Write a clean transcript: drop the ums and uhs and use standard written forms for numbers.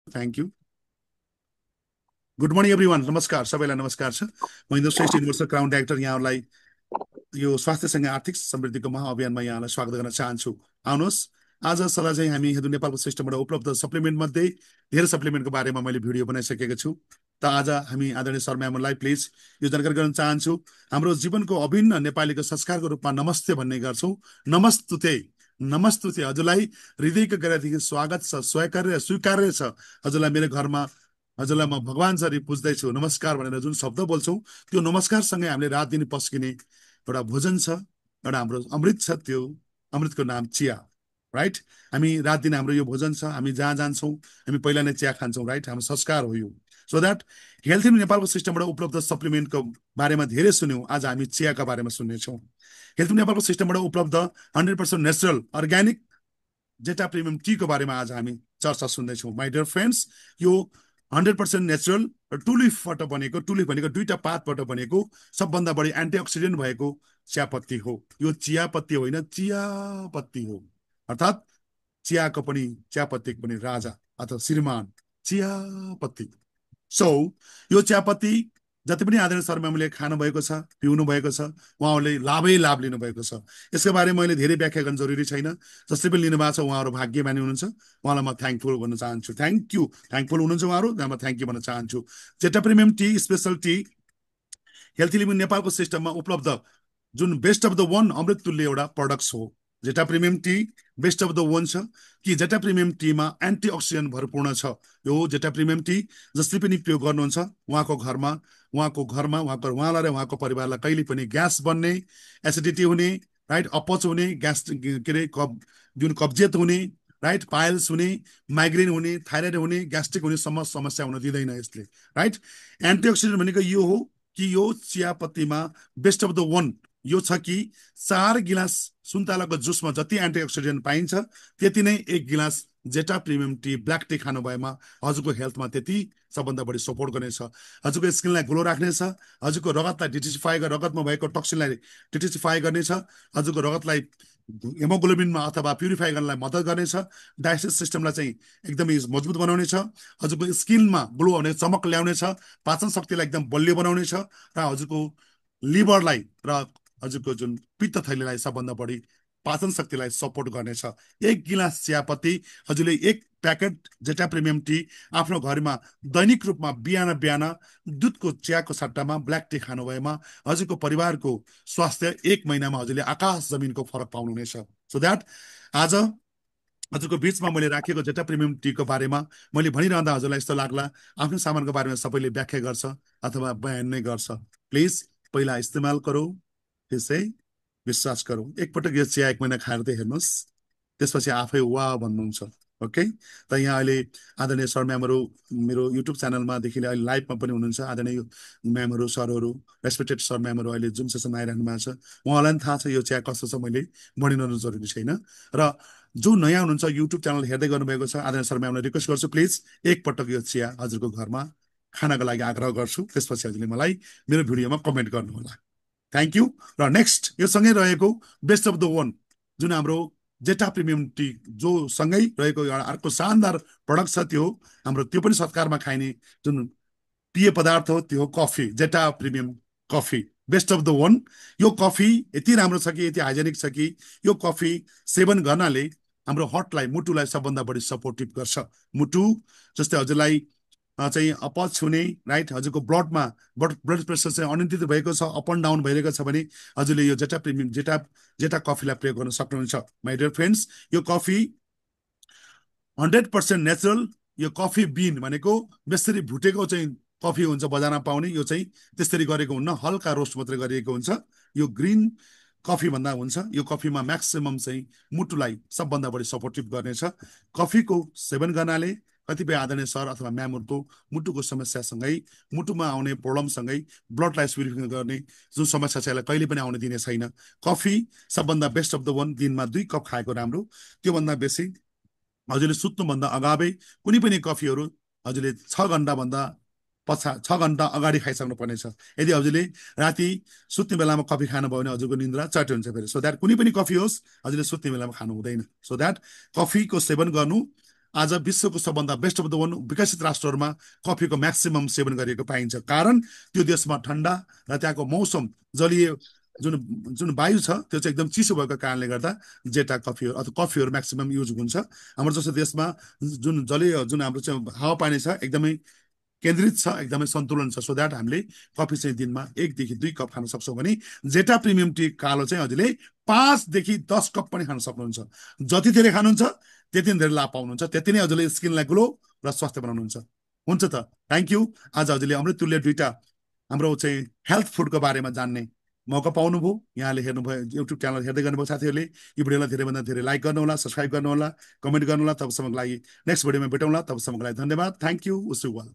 Thank you. Good morning everyone. नमस्कार, सबैलाई नमस्कार छ। म Indra Shrestha universal crown director यहाँहरूलाई यो स्वास्थ्यसँग आर्थिक समृद्धिको महाअभियानमा यहाँलाई स्वागत गर्न चाहन्छु। आउनुहोस्, आज सल्लाह चाहिँ हामी हेर्नु नेपालको सिस्टमबाट उपलब्ध सप्लिमेन्ट मध्ये धेरै सप्लिमेन्टको बारेमा मैले भिडियो बनाइसकेको छु। त आज हामी आदरणीय सर म्यामलाई प्लिज यो जानकारी गराउन चाहन्छु। हाम्रो जीवनको अभिन्न नेपालीको संस्कारको रूपमा नमस्ते भन्ने गर्छौँ। नमस्तुते, नमस्तुते। हजुरलाई हृदयको गरादेखि स्वागत छ, स्वीकार्य छ। हजुरलाई मेरो घरमा, हजुरलाई म भगवान सरी पुज्दैछु, नमस्कार भनेर जुन शब्द बोल्छौँ, त्यो नमस्कारसँगै हामीले रात दिन पस्किने एउटा भोजन छ, एउटा हाम्रो अमृत छ। त्यो अमृतको नाम चिया, राइट। हामी रात दिन हाम्रो यो भोजन छ। हामी जहाँ जान्छौँ हामी पहिला नै चिया खान्छौँ, राइट। हाम्रो संस्कार हो यो। सो द्याट हेल्थ इन नेपालको सिस्टमबाट उपलब्ध सप्लिमेन्टको बारेमा धेरै सुन्यौँ, आज हामी चियाका बारेमा सुन्नेछौँ। हेल्थ इन नेपालको सिस्टमबाट उपलब्ध 100% नेचुरल अर्ग्यानिक जेटा प्रिमियम टीको बारेमा आज हामी चर्चा सुन्दैछौँ। माई डियर फ्रेन्ड्स, यो 100% नेचुरल र टुलिपबाट बनेको, टुलिप भनेको दुईटा पातबाट बनेको सबभन्दा बढी एन्टिअक्सिडेन्ट भएको चियापत्ती हो। यो चियापत्ती होइन, चियापत्ती हो। अर्थात् चियाको पनि, चियापत्तीको पनि राजा अथवा श्रीमान चियापत्ती। सो यो चियापत्ती जति पनि आदरणीय सर म्यामले खानुभएको छ, पिउनु भएको छ, उहाँहरूले लाभै लाभ लिनुभएको छ। यसको बारेमा मैले धेरै व्याख्या गर्न जरुरी छैन। जसले पनि लिनुभएको छ उहाँहरू भाग्यमानी हुनुहुन्छ। उहाँलाई म थ्याङ्कफुल भन्न चाहन्छु। थ्याङ्क यू, थ्याङ्कफुल हुनुहुन्छ उहाँहरू, म थ्याङ्क यू भन्न चाहन्छु। Zeta premium tea, special tea healthy living नेपालको सिस्टममा उपलब्ध जुन बेस्ट अफ द वन अमृत तुल्य एउटा प्रडक्ट्स हो। Zeta premium tea best of the one छ कि जेटा प्रिमियम टीमा एन्टिअक्सिडेन्ट भरपूर्ण छ। यो जेटा प्रिमियम टी जसले पनि प्रयोग गर्नुहुन्छ उहाँको घरमा, उहाँलाई र उहाँको परिवारलाई कहिले पनि ग्यास बन्ने, एसिडिटी हुने, राइट, अपच हुने, ग्यास के अरे जुन कब्जियत हुने, राइट, पाइल्स हुने, माइग्रेन हुने, थाइरोइड हुने, ग्यास्ट्रिक हुने समस्या हुन दिँदैन यसले, राइट। एन्टिअक्सिडेन्ट भनेको यो हो कि यो चियापत्तीमा बेस्ट अफ द वन यो छ कि 4 गिलास सुन्तलाको जुसमा जति एन्टिअक्सिडेन्ट पाइन्छ त्यति नै 1 गिलास जेटा प्रिमियम टी ब्ल्याक टी खानु भएमा हजुरको हेल्थमा त्यति सबभन्दा बढी सपोर्ट गर्नेछ। हजुरको स्किनलाई ग्लो राख्नेछ, हजुरको रगतलाई डिटोक्सिफाई गरेर रगतमा भएको टक्सिनलाई डिटोक्सिफाई गर्नेछ, हजुरको रगतलाई हेमोग्लोबिनमा अथवा प्युरिफाई गर्नलाई मद्दत गर्नेछ, डाइजेस्ट सिस्टमलाई चाहिँ एकदमै मजबुत बनाउनेछ, हजुरको स्किनमा ग्लो हुने चमक ल्याउनेछ, पाचन शक्तिलाई एकदम बलियो बनाउनेछ र हजुरको लिभरलाई र हजुरको जुन पित्त थैलीलाई सबभन्दा बढी पाचन शक्तिलाई सपोर्ट गर्नेछ। 1 गिलास चियापत्ती हजुरले 1 प्याकेट जेटा प्रिमियम टी आफ्नो घरमा दैनिक रूपमा बिहान बिहान दुधको चियाको सट्टामा ब्ल्याक टी खानु भएमा हजुरको परिवारको स्वास्थ्य 1 महिनामा हजुरले आकाश जमिनको फरक पाउनुहुनेछ। सो द्याट आज हजुरको बिचमा मैले राखेको जेटा प्रिमियम टीको बारेमा मैले भनिरहँदा हजुरलाई यस्तो लाग्ला आफ्नो सामानको बारेमा सबैले व्याख्या गर्छ अथवा बयान नै गर्छ। प्लिज पहिला इस्तेमाल गरौँ, त्यसै विश्वास गरौँ। एकपटक यो चिया 1 महिना खाएर त हेर्नुहोस्, त्यसपछि आफै वाह भन्नुहुन्छ। ओके, त यहाँ अहिले आदरणीय सर म्यामहरू मेरो युट्युब च्यानलमादेखि अहिले लाइभमा पनि हुनुहुन्छ। आदरणीय म्यामहरू, सरहरू, रेस्पेक्टेड सर म्यामहरू अहिले जुन सेसन आइरहनु भएको छ उहाँलाई पनि थाहा छ यो चिया कस्तो छ, मैले भनिरहनु जरुरी छैन। र जो नयाँ हुनुहुन्छ युट्युब च्यानल हेर्दै गर्नुभएको छ आदरणीय सर म्यामलाई रिक्वेस्ट गर्छु प्लिज एकपटक यो चिया हजुरको घरमा खानको लागि आग्रह गर्छु। त्यसपछि हजुरले मलाई मेरो भिडियोमा कमेन्ट गर्नुहोला। Thank you. र नेक्स्ट यो सँगै रहेको बेस्ट अफ द वन जुन हाम्रो जेटा प्रिमियम टी जो सँगै रहेको एउटा अर्को शानदार प्रडक्ट छ त्यो हाम्रो त्यो पनि सत्कारमा खाइने जुन पेय पदार्थ हो त्यो हो coffee. Zeta premium coffee best of the one. यो कफी यति राम्रो छ कि, यति हाइजेनिक छ कि यो कफी सेवन गर्नाले हाम्रो हार्टलाई, मुटुलाई सबभन्दा बढी सपोर्टिभ गर्छ। मुटु जस्तै हजुरलाई चाहिँ अपच हुने, राइट, हजुरको ब्लडमा ब्लड प्रेसर चाहिँ अनियन्त्रित भएको छ, अप एन्ड डाउन भइरहेको छ भने हजुरले यो जेटा प्रिमियम जेटा कफीलाई प्रयोग गर्न सक्नुहुन्छ। माई डियर फ्रेन्ड्स, यो कफी 100% नेचुरल। यो कफी बिन भनेको बेसरी भुटेको चाहिँ कफी हुन्छ बजारमा पाउने, यो चाहिँ त्यसरी गरेको हुन्न, हल्का रोस्ट मात्रै गरिएको हुन्छ। यो ग्रिन कफी भन्दा हुन्छ। यो कफीमा म्याक्सिमम चाहिँ मुटुलाई सबभन्दा बढी सपोर्टिभ गर्नेछ। कफीको सेवन गर्नाले कतिपय आदरणीय सर अथवा म्यामहरूको मुटुको समस्यासँगै, मुटुमा आउने प्रब्लमसँगै ब्लडलाई प्युरिफाई गर्ने जुन समस्या छ यसलाई कहिले पनि आउन दिने छैन। कफी सबभन्दा बेस्ट अफ द वन। दिनमा 2 कप खाएको राम्रो। त्योभन्दा बेसी हजुरले सुत्नुभन्दा अगावै कुनै पनि कफीहरू हजुरले 6 घन्टा अगाडि खाइसक्नु पर्नेछ। यदि हजुरले राति सुत्ने बेलामा कफी खानुभयो भने हजुरको निन्द्रा चट हुन्छ फेरि। सो द्याट कुनै पनि कफी होस् हजुरले सुत्ने बेलामा खानु हुँदैन। सो द्याट कफीको सेवन गर्नु आज विश्वको सबभन्दा बेस्ट अफ द वन विकसित राष्ट्रहरूमा कफीको म्याक्सिमम सेवन गरिएको पाइन्छ। कारण त्यो देशमा ठन्डा र त्यहाँको मौसम जलीय जुन जुन वायु छ त्यो चाहिँ एकदम चिसो भएको कारणले गर्दा जेटा कफीहरू अथवा कफीहरू म्याक्सिमम युज हुन्छ। हाम्रो जस्तो देशमा जुन जलीय जुन हाम्रो चाहिँ हावापानी छ एकदमै केन्द्रित छ, एकदमै सन्तुलन छ। सो द्याट हामीले कफी चाहिँ दिनमा 1 देखि 2 कप खान सक्छौँ भने जेटा प्रिमियम टी कालो चाहिँ हजुरले 5 देखि 10 कप पनि खान सक्नुहुन्छ। जति धेरै खानुहुन्छ त्यति नै धेरै लाभ पाउनुहुन्छ, त्यति नै हजुरले स्किनलाई ग्लो र स्वास्थ्य बनाउनुहुन्छ। हुन्छ त, थ्याङ्क यू। आज हजुरले अमृततुल्य 2टा हाम्रो चाहिँ हेल्थ फुडको बारेमा जान्ने मौका पाउनुभयो। यहाँले हेर्नुभयो, युट्युब च्यानल हेर्दै गर्नुभयो साथीहरूले यो भिडियोलाई धेरैभन्दा धेरै लाइक गर्नुहोला, सब्सक्राइब गर्नुहोला, कमेन्ट गर्नुहोला। तबसम्मको लागि नेक्स्ट भिडियोमा भेटौँला। तबसम्मको लागि धन्यवाद, thank you, wish you well.